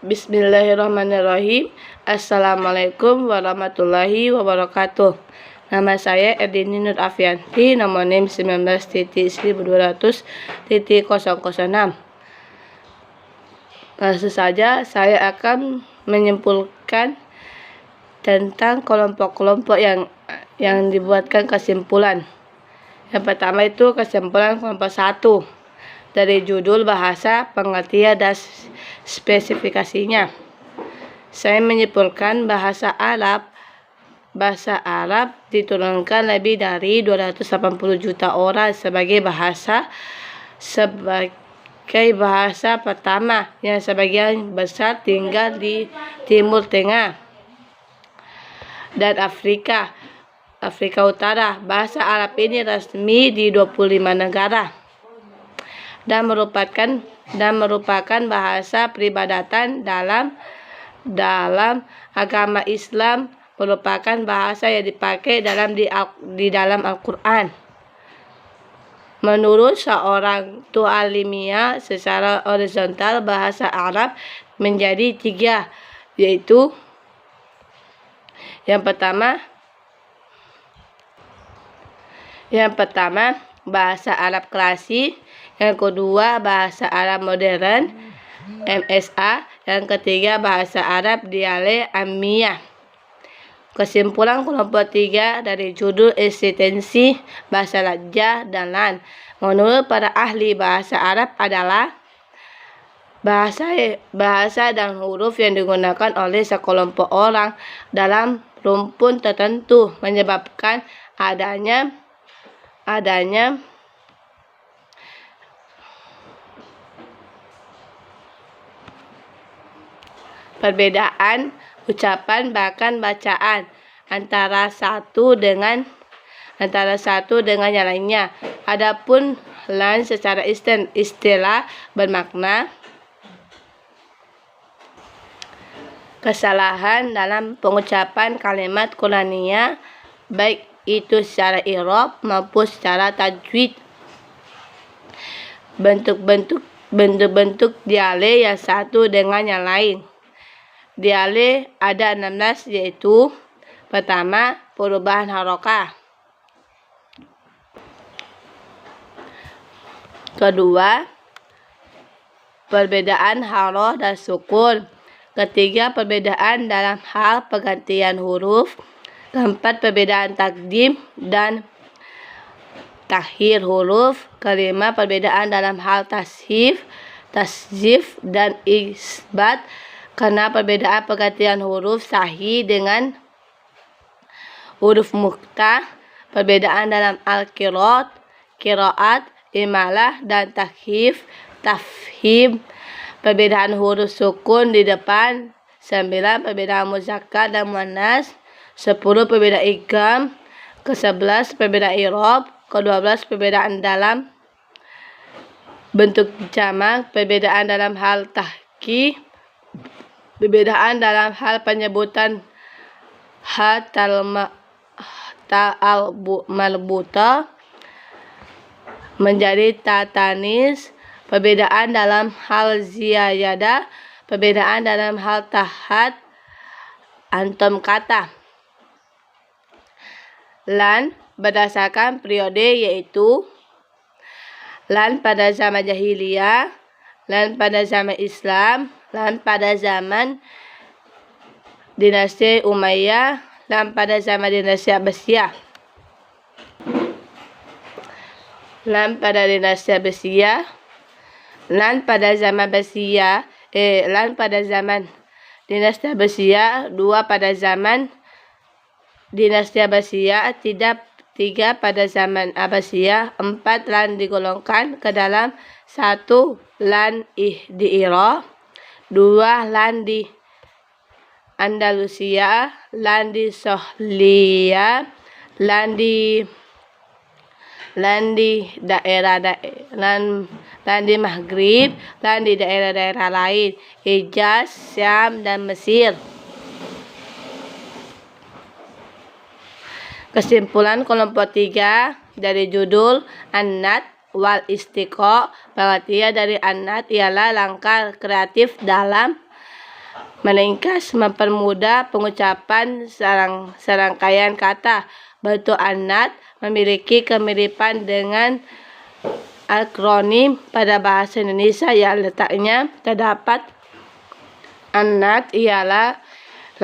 Bismillahirrahmanirrahim. Assalamualaikum warahmatullahi wabarakatuh. Nama saya Erdini Nur Afianti, nomor NIM 19.1200.006. Langsung saja saya akan menyimpulkan tentang kelompok-kelompok yang dibuatkan kesimpulan. Yang pertama itu kesimpulan kelompok 1 dari judul bahasa, pengertian dan spesifikasinya. Saya menyimpulkan bahasa Arab diturunkan lebih dari 280 juta orang sebagai bahasa pertama yang sebagian besar tinggal di Timur Tengah dan Afrika Utara. Bahasa Arab ini resmi di 25 negara dan merupakan bahasa peribadatan dalam agama Islam, merupakan bahasa yang dipakai di dalam Al-Quran. Menurut seorang tua ilmiah, secara horizontal bahasa Arab menjadi 3, yaitu yang pertama bahasa Arab klasik, yang kedua bahasa Arab modern MSA, yang ketiga bahasa Arab dialek Ammiyah. Kesimpulan kelompok 3 dari judul eksistensi bahasa lajah dan lan. Menurut para ahli bahasa Arab adalah bahasa dan huruf yang digunakan oleh sekelompok orang dalam rumpun tertentu, menyebabkan adanya perbedaan ucapan bahkan bacaan antara satu dengan yang lainnya. Adapun lan secara istilah bermakna kesalahan dalam pengucapan kalimat Qur'aniyah, baik itu secara i'rab maupun secara tajwid. Bentuk-bentuk dialek yang satu dengan yang lain. Dialek ada 16, yaitu pertama, perubahan harokah, kedua, perbedaan haroh dan sukun, ketiga, perbedaan dalam hal pergantian huruf, keempat, perbedaan takdim dan takhir huruf, kelima, perbedaan dalam hal tashdif dan isbat, karena perbedaan pergantian huruf sahih dengan huruf muqtah, perbedaan dalam al-qiraat, imalah dan tafhim, perbedaan huruf sukun di depan, 9, perbedaan muzakkar dan muannas, 10, perbedaan idgham, ke-11, perbedaan i'rab, ke-12, perbedaan dalam bentuk jamak, perbedaan dalam hal tahqiq, perbedaan dalam hal penyebutan malbuta menjadi tatanis, perbedaan dalam hal ziyadah, perbedaan dalam hal tahat antum kata. Lan berdasarkan periode, yaitu lan pada zaman jahiliyah, lan pada zaman Islam, lan pada zaman dinasti Umayyah, lan pada zaman dinasti Abbasiyah. Lan pada dinasti Abbasiyah, lan pada zaman dinasti Abbasiyah, 2 pada zaman dinasti Abbasiyah, 3 pada zaman Abbasiyah, 4 lan digolongkan ke dalam 1 lan di Irak, 2 lan di Andalusia, lan di Sohlia, lan di Maghrib, lan di daerah-daerah lain, Hijaz, Syam dan Mesir. Kesimpulan kelompok 3 dari judul An-Nat wal Istiqa, pengertian dari An-Nat ialah langkah kreatif dalam Meningkas, mempermudah pengucapan serangkaian kata. Bentuk ANAT memiliki kemiripan dengan akronim pada bahasa Indonesia yang letaknya terdapat. ANAT ialah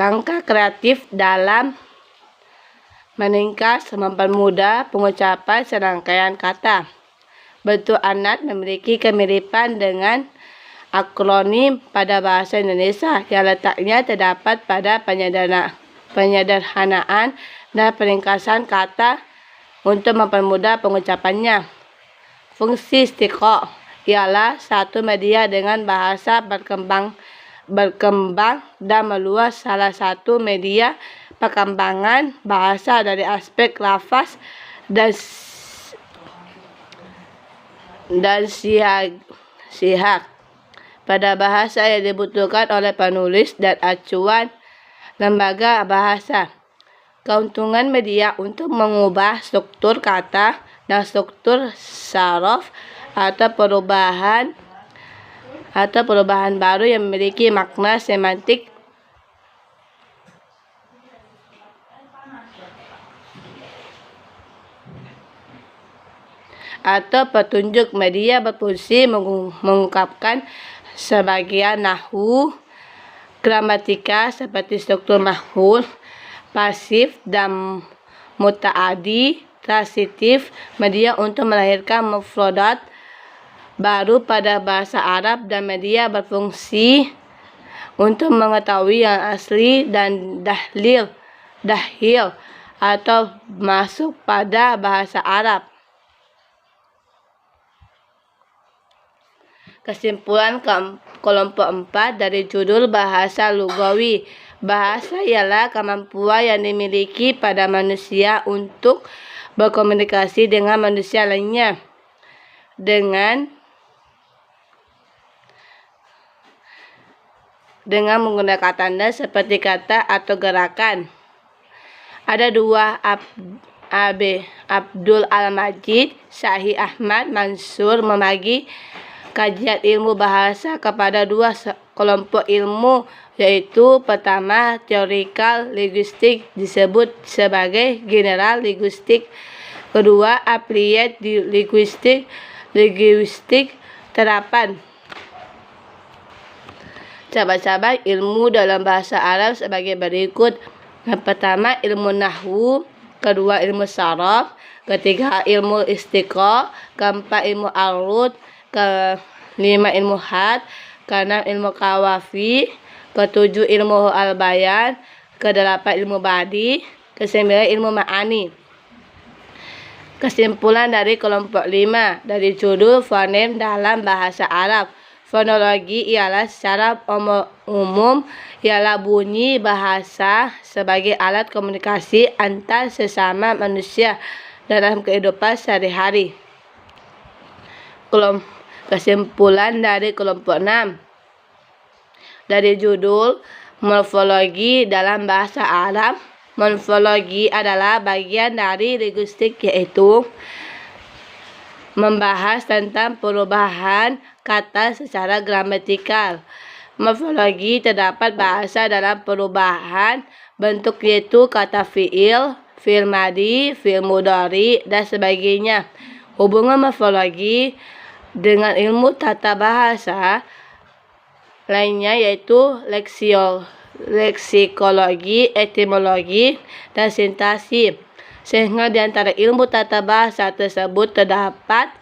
langkah kreatif dalam meningkas, mempermudah pengucapan serangkaian kata. Bentuk ANAT memiliki kemiripan dengan akronim pada bahasa Indonesia yang letaknya terdapat pada penyederhanaan dan peringkasan kata untuk mempermudah pengucapannya. Fungsi istiqo ialah satu media dengan bahasa berkembang dan meluas. Salah satu media perkembangan bahasa dari aspek lafaz dan sihak pada bahasa yang dibutuhkan oleh penulis dan acuan lembaga bahasa. Keuntungan media untuk mengubah struktur kata dan struktur saraf atau perubahan baru yang memiliki makna semantik atau petunjuk. Media berfungsi mengungkapkan sebagian nahwu gramatika seperti struktur maf'ul, pasif dan muta'addi, transitif. Media untuk melahirkan mufradat baru pada bahasa Arab, dan media berfungsi untuk mengetahui yang asli dan dahil atau masuk pada bahasa Arab. Kesimpulan kelompok 4 dari judul bahasa lugawi. Bahasa ialah kemampuan yang dimiliki pada manusia untuk berkomunikasi dengan manusia lainnya dengan menggunakan tanda seperti kata atau gerakan. Ada dua Abdul Al-Majid Syahid Ahmad Mansur membagi kajian ilmu bahasa kepada dua kelompok ilmu, yaitu pertama theoretical linguistik disebut sebagai general linguistik, kedua applied linguistik terapan. Cabang-cabang ilmu dalam bahasa Arab sebagai berikut. Yang pertama ilmu nahwu, kedua ilmu saraf, ketiga ilmu istiqo, keempat ilmu arud, kelima ilmu had, keenam ilmu kawafi, ketujuh ilmu al-bayan, kedelapan ilmu badi, kesembilan ilmu ma'ani. Kesimpulan dari kelompok 5 dari judul fonem dalam bahasa Arab. Fonologi ialah secara umum ialah bunyi bahasa sebagai alat komunikasi antar sesama manusia dalam kehidupan sehari-hari. Kesimpulan dari kelompok 6 dari judul morfologi dalam bahasa Arab. Morfologi adalah bagian dari linguistik, yaitu membahas tentang perubahan kata secara gramatikal. Morfologi terdapat bahasa dalam perubahan bentuk, yaitu kata fiil, fiil madi, fiil mudhari, dan sebagainya. Hubungan morfologi dengan ilmu tata bahasa lainnya, yaitu leksikologi, etimologi, dan sintaksis. Sehingga di antara ilmu tata bahasa tersebut terdapat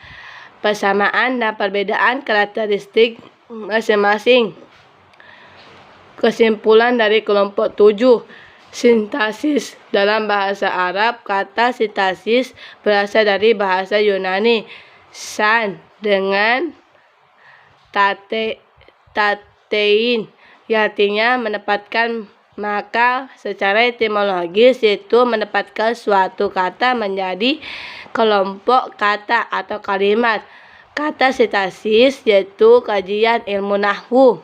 persamaan dan perbedaan karakteristik masing-masing. Kesimpulan dari kelompok 7, sintaksis dalam bahasa Arab. Kata sintaksis berasal dari bahasa Yunani san dengan tatein, yang artinya menempatkan. Maka secara etimologis itu menempatkan suatu kata menjadi kelompok kata atau kalimat. Kata sintaksis yaitu kajian ilmu nahwu.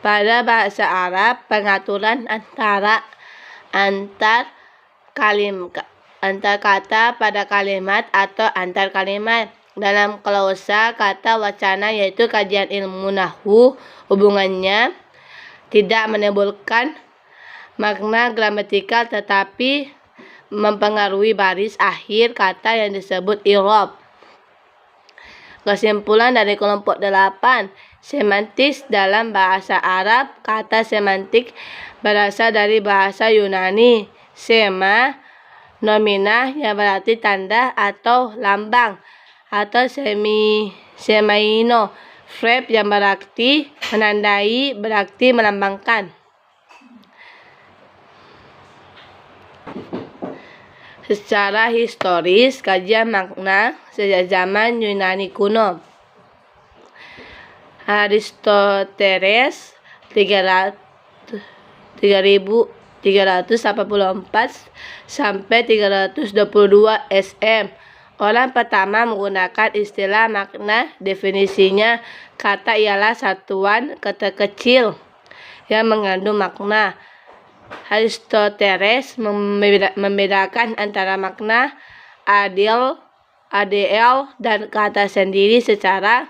Pada bahasa Arab, pengaturan antar kata pada kalimat atau antar kalimat. Dalam klausa kata wacana yaitu kajian ilmu nahwu, hubungannya tidak menimbulkan makna gramatikal tetapi mempengaruhi baris akhir kata yang disebut i'rab. Kesimpulan dari kelompok 8, semantik dalam bahasa Arab. Kata semantik berasal dari bahasa Yunani sema, nominah yang berarti tanda atau lambang, atau semaino, verb yang berarti menandai, berarti melambangkan. Secara historis, kajian makna sejak zaman Yunani kuno. Aristoteles 3384 sampai 322 SM. Orang pertama menggunakan istilah makna. Definisinya, kata ialah satuan kata kecil yang mengandung makna. Aristoteles membedakan antara makna ADL dan kata sendiri secara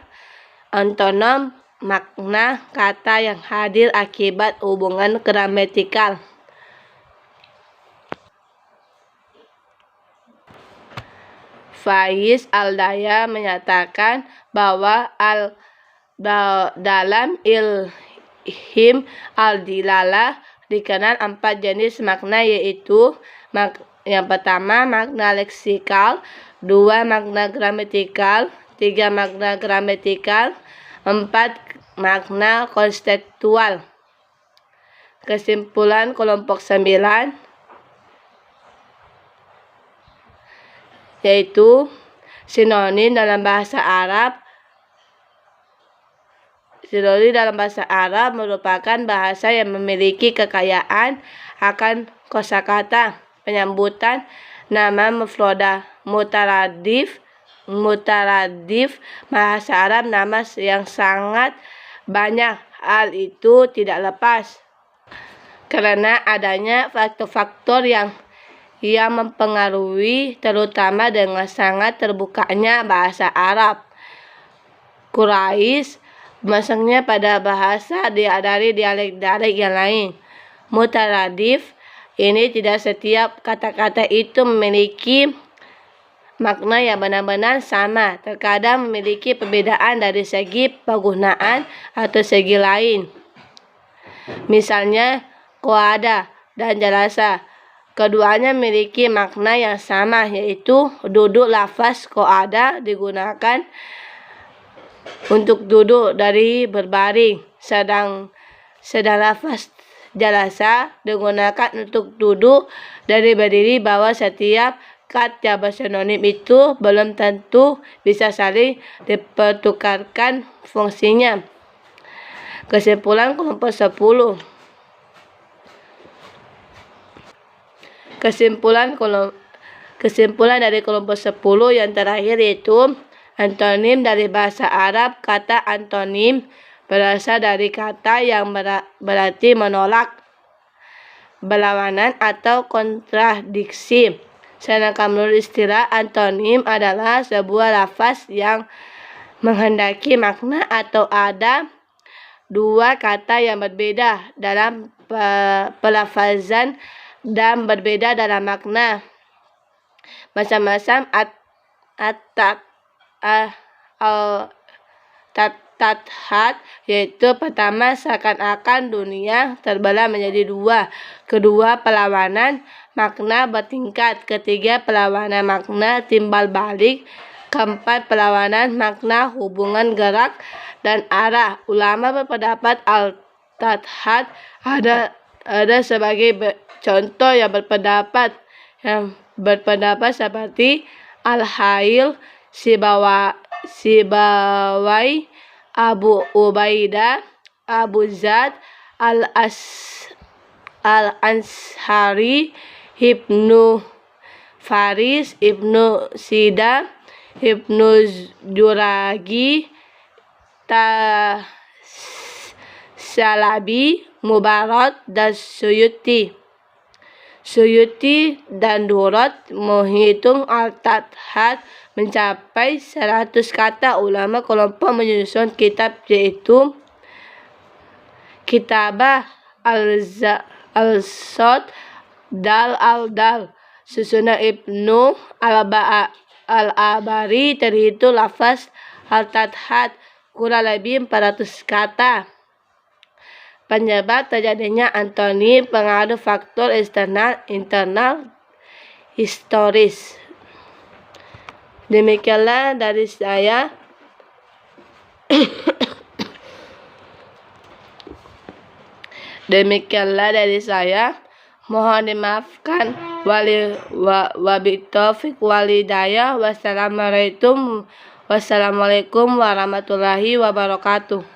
antonom, makna kata yang hadir akibat hubungan gramatikal. Faiz Aldaya menyatakan bahwa dalam ilhim al-dilalah dikenal 4 jenis makna, yaitu yang pertama makna leksikal, 2 makna gramatikal, 3 makna gramatikal, 4 makna konseptual. Kesimpulan kelompok 9 yaitu sinonim dalam bahasa Arab. Sinonim dalam bahasa Arab merupakan bahasa yang memiliki kekayaan akan kosakata, penyambutan, nama mufrodah, mutaradif. Bahasa Arab nama yang sangat banyak. Hal itu tidak lepas karena adanya faktor-faktor yang mempengaruhi, terutama dengan sangat terbukanya bahasa Arab. Quraisy masuknya pada bahasa dari dialek-dialek yang lain. Mutaradif, ini tidak setiap kata-kata itu memiliki makna yang benar-benar sama. Terkadang memiliki perbedaan dari segi penggunaan atau segi lain. Misalnya qoada dan jalasa. Keduanya memiliki makna yang sama, yaitu duduk. Lafaz qoada digunakan untuk duduk dari berbaring, sedang lafaz jalasa digunakan untuk duduk dari berdiri. Bahwa setiap kata bersinonim itu belum tentu bisa saling dipertukarkan fungsinya. Kesimpulan kelompok 10. Kesimpulan dari kelompok 10 yang terakhir yaitu antonim dari bahasa Arab. Kata antonim berasal dari kata yang berarti menolak, berlawanan atau kontradiksi. Sedangkan menurut istilah, antonim adalah sebuah lafaz yang menghendaki makna atau ada 2 kata yang berbeda dalam pelafazan dan berbeda dalam makna. Macam-macam tathat, yaitu pertama seakan-akan dunia terbelah menjadi 2, kedua perlawanan makna bertingkat, ketiga perlawanan makna timbal balik, keempat perlawanan makna hubungan gerak dan arah. Ulama berpendapat al-tathat ada sebagai contoh yang berpendapat seperti Al-Hail, Sibawai, Abu Ubaidah, Abu Zad, Al-Anshari, Ibnu Faris, Ibnu Sida, Ibnu Juragi, Salabi, Mubarak, dan Suyuti. Suyuti dan Durrat menghitung Al-Tathat mencapai 100 kata. Ulama kelompok menyusun kitab yaitu Kitabah Al-Sod Dal Al-Dal. Susunan Ibnu Al-Abari terhitung lafaz Al-Tathat kurang lebih 400 kata. Penyebab terjadinya antoni pengaruh faktor eksternal, internal, historis. Demikianlah dari saya. Mohon dimaafkan. Wabillahi taufiq wal hidayah. Wassalamualaikum warahmatullahi wabarakatuh.